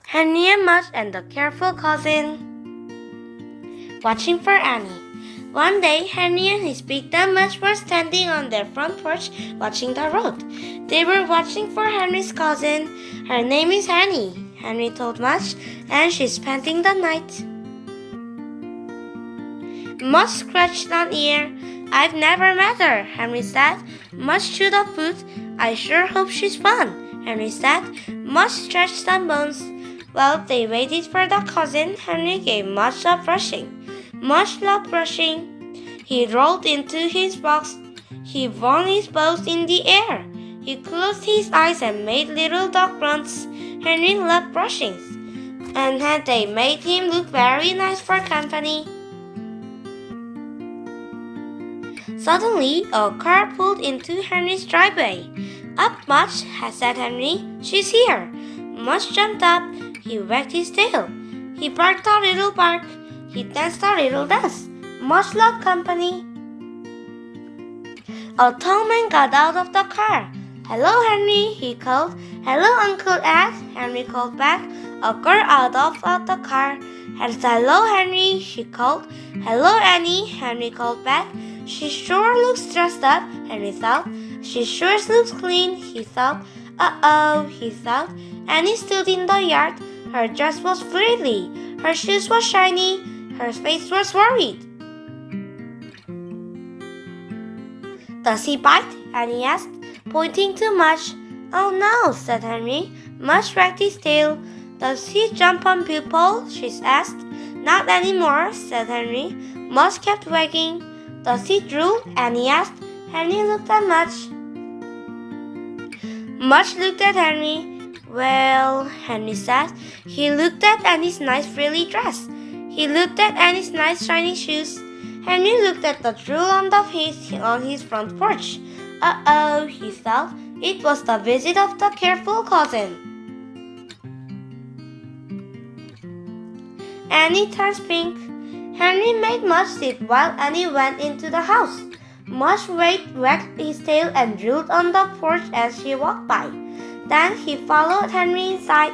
Henry and Mudge and the careful cousin. Watching for Annie. One day, Henry and his big dog Mudge were standing on their front porch watching the road. They were watching for Henry's cousin. Her name is Annie, Henry told Mudge, and she's spending the night. Mudge scratched an ear. I've never met her, Henry said. Mudge chewed a foot. I sure hope she's fun, Henry said. Mudge stretched some bones. While they waited for the cousin, Henry gave Mudge a brushing. Mudge loved brushing. He rolled into his box. He won his paws in the air. He closed his eyes and made little dog grunts. Henry loved brushings, and they made him look very nice for company. Suddenly, a car pulled into Henry's driveway. Up, Mudge, said Henry. She's here. Mudge jumped up. He wagged his tail. He barked a little bark. He danced a little dance. Mudge loved company. A tall man got out of the car. Hello, Henry, he called. Hello, Uncle Ed, Henry called back. A girl out of the car. Hello, Henry, she called. Hello, Annie, Henry called back. She sure looks dressed up, Henry thought. She sure looks clean, he thought. Uh-oh, he thought. Annie stood in the yard. Her dress was frilly. Her shoes were shiny. Her face was worried. Does he bite? Annie asked, pointing to Mudge. Oh no, said Henry. Mudge wagged his tail. Does he jump on people? She asked. Not anymore, said Henry. Mudge kept wagging. Does he drool? Annie asked. Henry looked at Mudge. Mudge looked at Henry. Well, Henry said. He looked at Annie's nice frilly dress. He looked at Annie's nice shiny shoes. Henry looked at the drool on his front porch. Uh-oh, he thought. It was the visit of the careful cousin. Annie turned pink. Henry made Mudge sit while Annie went into the house. Mudge wagged his tail and drooled on the porch as she walked by. Then he followed Henry inside.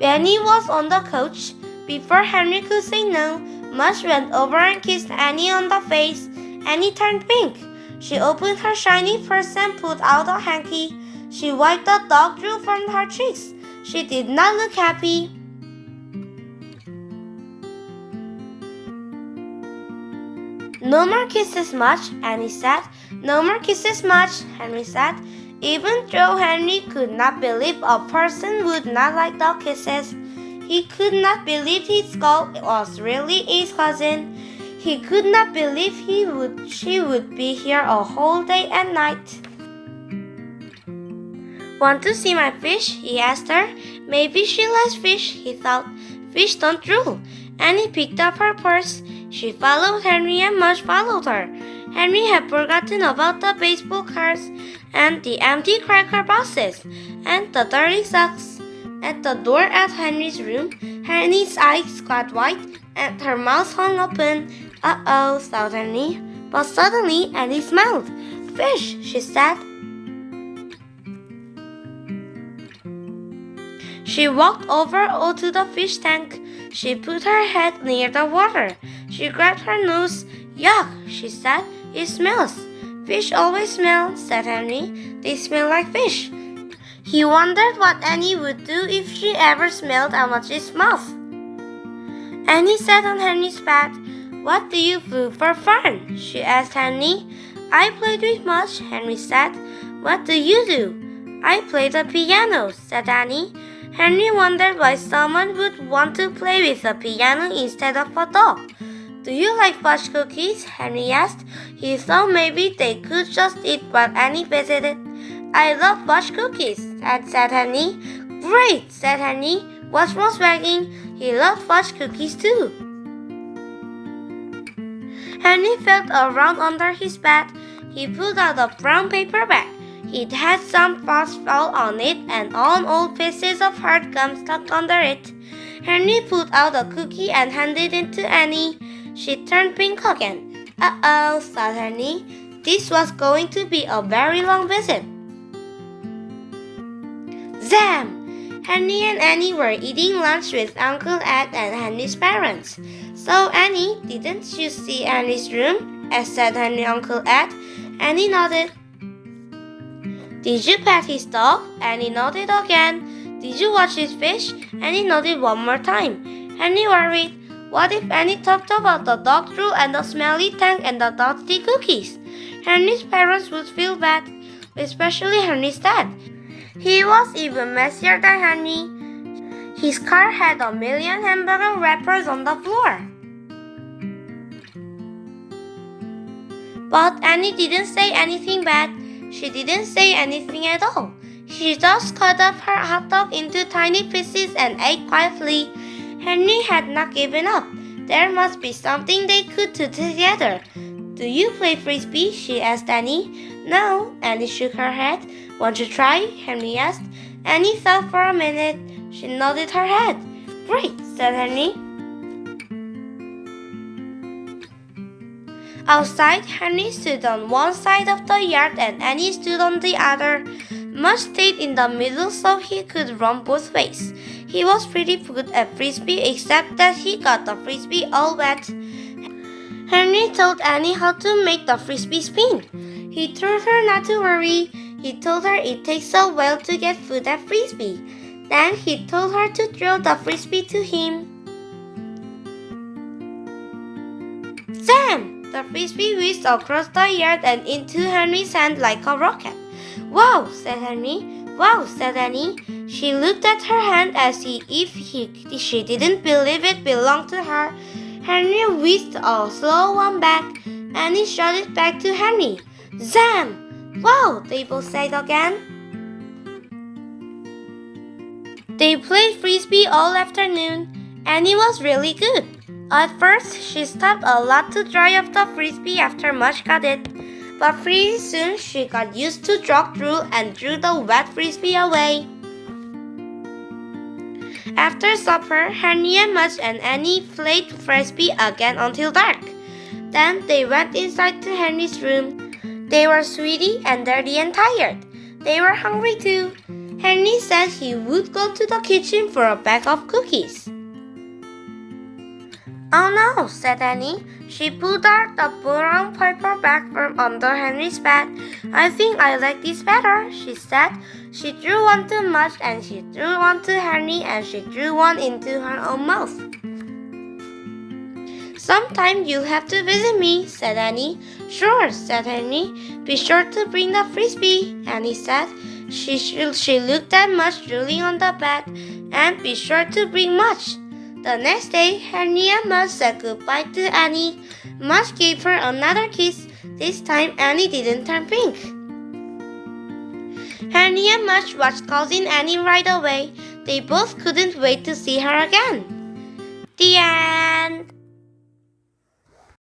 Annie was on the couch. Before Henry could say no, Mudge went over and kissed Annie on the face. Annie turned pink. She opened her shiny purse and pulled out a hanky. She wiped the dog drool from her cheeks. She did not look happy. No more kisses, Mudge, Annie said. No more kisses, Mudge, Henry said. Even though Henry could not believe a person would not like dog kisses, he could not believe his skull was really his cousin. He could not believe she would be here a whole day and night. Want to see my fish? He asked her. Maybe she likes fish, he thought. Fish don't drool. Annie picked up her purse. She followed Henry and Mudge followed her. Henry had forgotten about the baseball cards and the empty cracker boxes and the dirty socks. At the door of Henry's room, Henry's eyes got wide and her mouth hung open. Uh-oh, thought Henry. But suddenly Annie smiled. Fish, she said. She walked over to the fish tank. She put her head near the water. She grabbed her nose. Yuck, she said. It smells. Fish always smell, said Henry. They smell like fish. He wondered what Annie would do if she ever smelled Mudge's mouth. Annie sat on Henry's bed. What do you do for fun? She asked Henry. I played with Mudge, Henry said. What do you do? I play the piano, said Annie. Henry wondered why someone would want to play with a piano instead of a dog. Do you like fudge cookies? Henry asked. He thought maybe they could just eat while Annie visited. I love fudge cookies, said Henry. Great, said Henry. Mudge was wagging. He loved fudge cookies too. Henry felt around under his bed. He pulled out a brown paper bag. It had some foxfall on it and all old pieces of hard gum stuck under it. Henry pulled out a cookie and handed it to Annie. She turned pink again. Uh-oh, thought Henry. This was going to be a very long visit. Zam! Henry and Annie were eating lunch with Uncle Ed and Henry's parents. So Annie, didn't you see Henry's room? Said Henry Uncle Ed. Annie nodded. Did you pet his dog? Annie nodded again. Did you watch his fish? Annie nodded one more time. Henry worried. What if Annie talked about the dog drool and the smelly tank and the dusty cookies? Henry's parents would feel bad, especially Henry's dad. He was even messier than Henry. His car had a million hamburger wrappers on the floor. But Annie didn't say anything bad. She didn't say anything at all. She just cut up her hot dog into tiny pieces and ate quietly. Henry had not given up. There must be something they could do together. Do you play frisbee? She asked Annie. No, Annie shook her head. Want to try? Henry asked. Annie thought for a minute. She nodded her head. Great, said Henry. Outside, Henry stood on one side of the yard and Annie stood on the other. Mudge stayed in the middle so he could run both ways. He was pretty good at frisbee except that he got the frisbee all wet. Henry told Annie how to make the frisbee spin. He told her not to worry. He told her it takes a while to get food at frisbee. Then he told her to throw the frisbee to him. Zam! The frisbee whizzed across the yard and into Henry's hand like a rocket. Wow, said Henry. Wow, said Annie. She looked at her hand as if she didn't believe it belonged to her. Henry whizzed a slow one back. Annie shot it back to Henry. Zam! Wow, they both said again. They played frisbee all afternoon. Annie was really good. At first, she stopped a lot to dry off the frisbee after Mudge got it. But pretty soon, she got used to dog drool and threw the wet frisbee away. After supper, Henry and Mudge and Annie played frisbee again until dark. Then they went inside to Henry's room. They were sweaty and dirty and tired. They were hungry too. Henry said he would go to the kitchen for a bag of cookies. Oh no, said Annie. She pulled out the brown paper bag from under Henry's bed. I think I like this better, she said. She threw one to Mudge and she threw one to Henry and she threw one into her own mouth. Sometime you'll have to visit me, said Annie. Sure, said Henry. Be sure to bring the frisbee, Annie said. She looked at Mudge drooling on the bed. And be sure to bring Mudge. The next day, Henry and Mudge said goodbye to Annie. Mudge gave her another kiss. This time, Annie didn't turn pink. Henry and Mudge watched Cousin Annie right away. They both couldn't wait to see her again. The end.